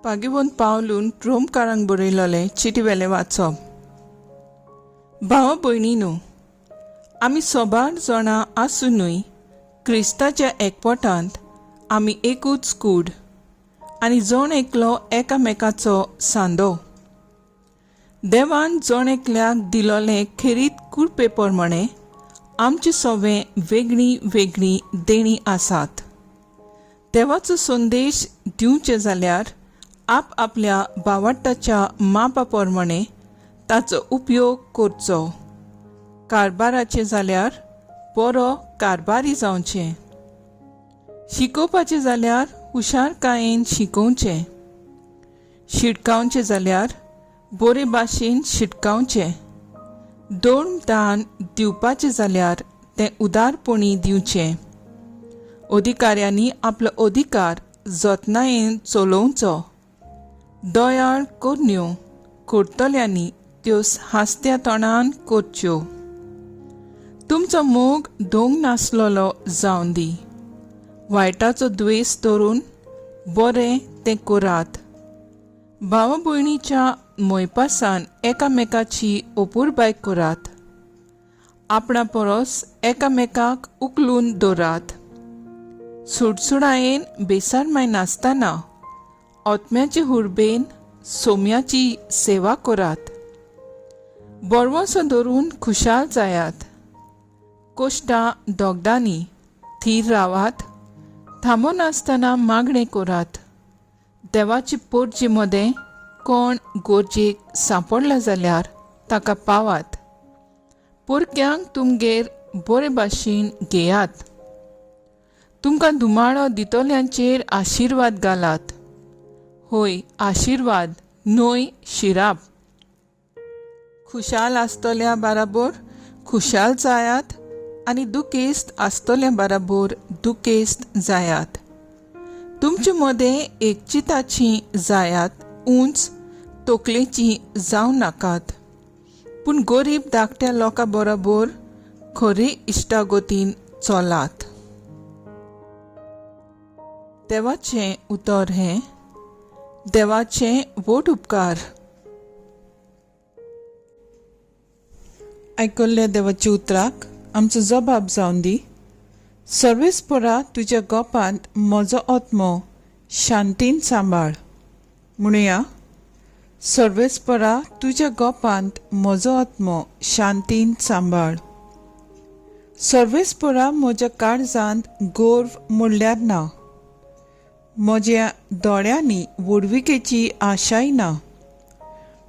पागिवून पावलून रोमकारांक बरयलोलें चिटीवेलें वाचप. भाव भयणीनो, आमी सोबार जाणां आसुनूय क्रिस्ताच्या एकवटांत आमी एकूच कूड आनी जण एकलो एकामेकाचो सांदो. देवान जण एकल्याक दिलोलें खेरीत कुडपे प्रमाणे आमचे सगळे वेगळी वेगळी देणी आसात. देवाचो संदेश दिवचे जाल्यार आपल्या भावार्थाच्या मापा प्रमाणे ताचो उपयोग करचो. कारबाराचे जाल्यार बरो कारबारी जावचें. शिकोवपाचें जाल्यार हुशारकायेन शिकोवचें. शिटकावचें जाल्यार बरे भाशेन शिटकावचें. दोन दान दिवपाचें जाल्यार तें उदारपणी दिवचें. अधिकाऱ्यांनी आपलो अधिकार जतनायेन चलोवचो. दयाळ कन्यो करतल्यांनी त्यो हास्त्या तोंडान करच्यो. तुमचो मोग दोंग नासलोलो जावन दी. वायटाचो द्वेष धरून बरें तें करात. भाव भयणीच्या मोयपासान एकामेकाची अपुरबाय करात. आपणा परस एकामेकाक उखलून दवरात. सुडसुडायेन बेसारमाय नासतना आत्म्याचे हुरबेन सोम्याची सेवा करात. बरवसो धरून खुशाल जायात. कोश्टां दोगदांनी थीर रावात. थांबो नासतना मागणें करात. देवाची पोरची मदें कोण गोरजेक सांपडला जाल्यार ताका पावात. पोरक्यांक तुमगेर बरे भाशेन घेयात. तुमकां धुमाळो दितोल्यांचेर आशिर्वाद घालात. होय, आशिर्वाद न्हय शिराप. खुशाल आसतल्या बाराबर खुशाल जायात आनी दुखेस्त आसतल्या बाराबर दुखेस्त जायात. तुमचे मदें एकचिताची जायात. उंच तोकलेची जावं नाकात. पूण गरीब धाकट्या लोकां बरोबर खरे इश्टागोतीन चलात. देवाचें उतर हें. देवाचें वोट उपकार. आयकल्ल्या देवाच्या उतराक आमचो जबाब जावन दी. सर्वेस्परा तुज्या गोपांत म्हजो आत्मो शांतीन सांबाळ. म्हणुया, सर्वेस्परा तुज्या गोपांत म्हजो आत्मो शांतीन सांबाळ. सर्वेस्परा म्हज्या काळजांत गोर्व म्हणल्यार ना. म्हज्या दोळ्यांनी वडविकेची आशाय ना.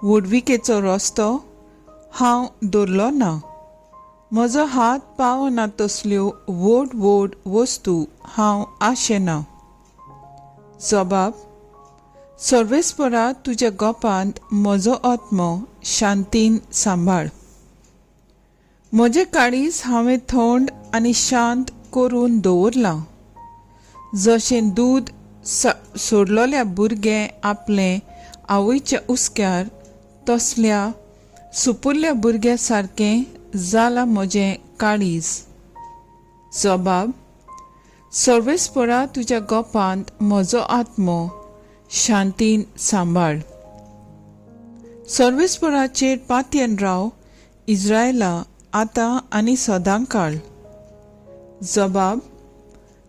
वडविकेचो रस्तो हांव दवरलो ना. म्हजो हात पावना तसल्यो व्हड व्हड वस्तू हांव आशेना. जबाब: सर्वेस्परा तुज्या गोपांत म्हजो आत्मो शांतीन सांबाळ. म्हजें काळीज हांवें थंड आनी शांत करून दवरलां. जशें दूद सोडलोल्या भुरगें आपले आवयच्या उस्क्यार, तसल्या सुपुल्ल्या भुरग्या सारकें जालां म्हजें काळीज. जबाब: सर्वेस्परा तुज्या गोपांत म्हजो आत्मो शांतीन सांबाळ. सर्वेस्पराचेर पातयेन राव, इस्रायला, आतां आनी सदांकाळ. जबाब: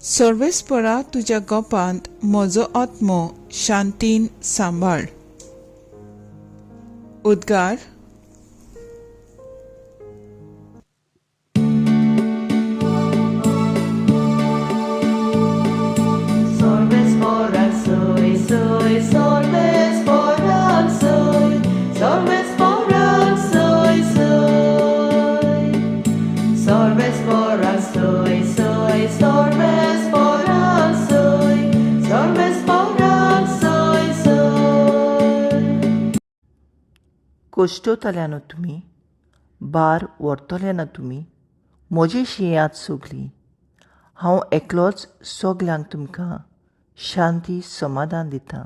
सर्वेस्परा तुज्या गोपांत म्हजो आत्मो शांतीन सांबाळ. उद्गार. कोश्टोतल्यानो तुमी, बार व्हरतल्यानो तुमी, म्हजेशी याद सोगली. हांव एकलोच सोगल्यांक तुमकां शांती समाधान दितां.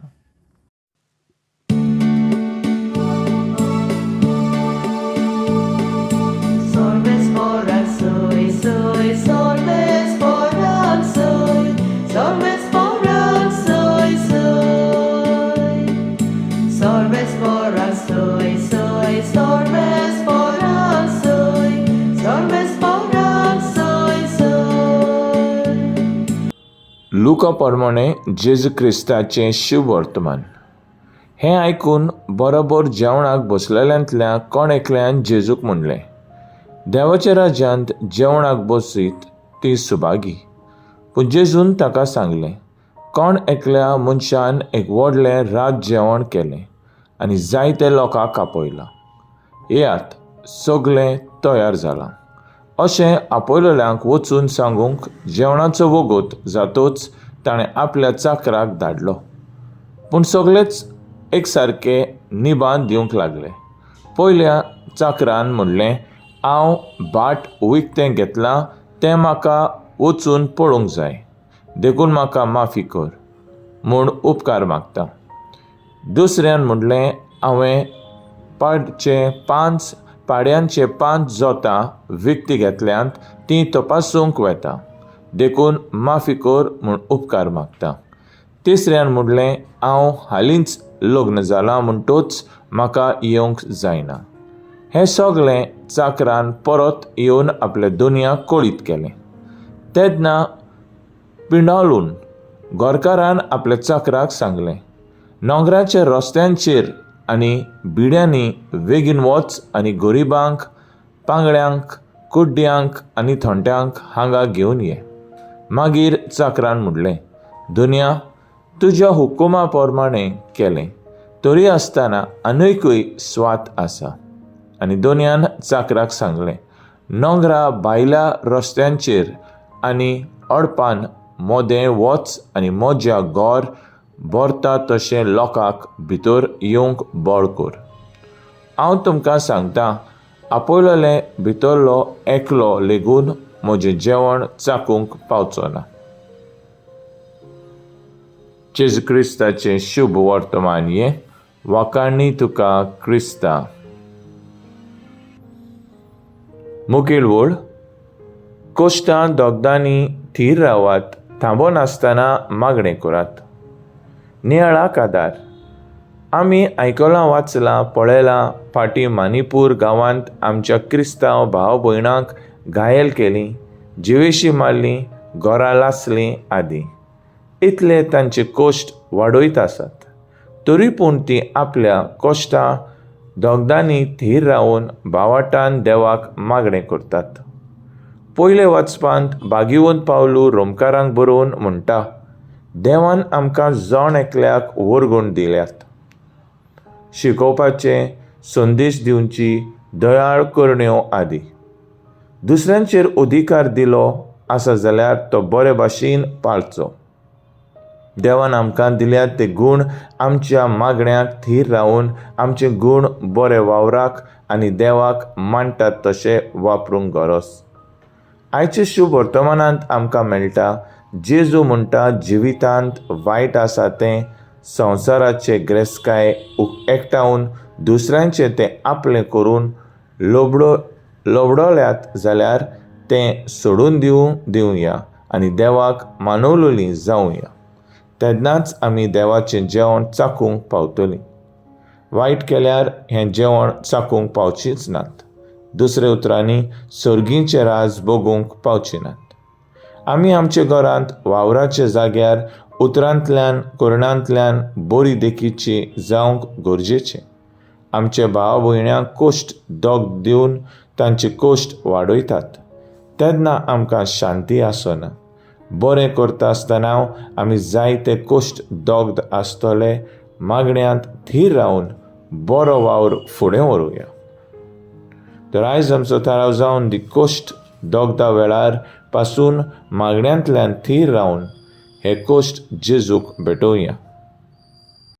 लुका प्रमाणे जेजू क्रिस्ताचें शुभ वर्तमान. हें आयकून बरोबर जेवणाक बसलेल्यांतल्या कोण एकल्यान जेजूक म्हणलें, देवाच्या राज्यांत जेवणाक बसीत ती सुभागी. पूण जेजून ताका सांगलें, कोण एकल्या मनशान एक व्हडलें रात जेवण केलें आनी जायते लोकांक आपयलां. येयात, सगळें तयार जालां. अशें आपयलेल्यांक वचून सांगूंक जेवणाचो वगत जातूच ताणें आपल्या चाकराक धाडलो. पूण सगळेच एक सारके निबान दिवंक लागले. पयल्या चाकरान म्हणलें, हांव भाट विकतें घेतलां तें म्हाका वचून पळोवंक जाय, देखून म्हाका माफी कर म्हूण उपकार मागता. दुसऱ्यान म्हणलें, हांवें पाड्यांचे 5 जोतां विकतीं घेतल्यांत तीं तपासूंक वेता, देखून माफी कर म्हूण उपकार मागता. तिसऱ्यान म्हणलें, हांव हालींच लग्न जालां म्हणटूच म्हाका येवंक जायना. हें सगळें चाकरान परत येवन आपल्या दोनयाक कळीत केलें. तेन्ना पिंडाळून गोरकारान आपल्या चाकराक सांगलें, नोंगराच्या रस्त्यांचेर आनी बिड्यांनी बेगीन वच आनी गरीबांक, पांगड्यांक, कुड्ड्यांक आनी थोंट्यांक हांगा घेवन ये. मागीर चाकरान म्हणलें, दोनया, तुज्या हुकुमा प्रमाणें केलें, तरी आसतना आनीकूय स्वात आसा. आनी दोनयान चाकराक सांगलें, नोंगरा भायल्या रस्त्यांचेर आनी अडपान मोदें वच आनी म्हज्या घर भरता तशें लोकांक भितर येवंक बोळ कर. हांव तुमकां सांगतां, आपयलेले भितरलो एकलो लेगून म्हजें जेवण चाखूंक पावचो ना. जेजू क्रिस्ताचें शुभ वर्तमान हें. वाखाणणी तुका क्रिस्ता. मुखेल वळ. कोश्टां दोगदांनी थीर रावात, थांबोन आसतना मागणें करात. नियाळाक आदार. आमी आयकलां, वाचलां, पळयलां, फाटीं मणिपूर गांवांत आमच्या क्रिस्तांव भाव भयणांक घायल केलीं, जिवेशी मारलीं, घरां लासलीं आदी. इतले तांचे कोश्ट वाडयत आसात. तरी पूण तीं आपल्या कोश्टां दोगदांनी थीर रावन भावाटान देवाक मागणें करतात. पयले वाचपांत भागिवंत पावलू रोमकारांक बरोवन म्हणटा, देवान आमकां जण एकल्याक वर्गूण दिल्यात, शिकोवपाचें, संदेश दिवची, दयाळ करण्यो आदी. दुसऱ्यांचेर अधिकार दिलो आसा जाल्यार तो बरे भाशेन पाळचो. देवान आमकां दिल्यात ते गूण आमच्या मागण्यांक थीर रावन आमचे गूण बरे वावराक आनी देवाक मांडटात तशें वापरूंक गरज. आयचे शुभ वर्तमानांत आमकां मेळटा, जेजू म्हणटा, जिवितांत वायट आसा तें संवसाराचे ग्रेसकाय एकठांवन दुसऱ्यांचें तें आपलें करून लोबडोल्यात जाल्यार तें सोडून दिवया आनी देवाक मानवलेलीं जावया. तेन्नाच आमी देवाचें जेवण चाखूंक पावतलीं. वायट केल्यार हें जेवण चाखूंक पावचींच नात. दुसऱ्या उतरांनी सर्गीचें राज भोगूंक पावची नात. आमी आमच्या घरांत, वावराच्या जाग्यार, उतरांतल्यान, कुरणांतल्यान बरी देखीची जावंक गरजेचें. आमचे भाव भयण्यांक कोश्ट दोग दिवन तांचे कोश्ट वाडयतात. तेन्ना आमकां शांती आसना. बरें करता आसतना आमी जायते कोश्ट दोग आसतले मागण्यांत थीर रावन बरो वावर फुडें व्हरूया. तर आयज आमचो थाराव जावन दी कोश्ट दोगदा वेळार पासून मागण्यांतल्यान थीर रावन हे कोश्ट जेजूक भेटोवया.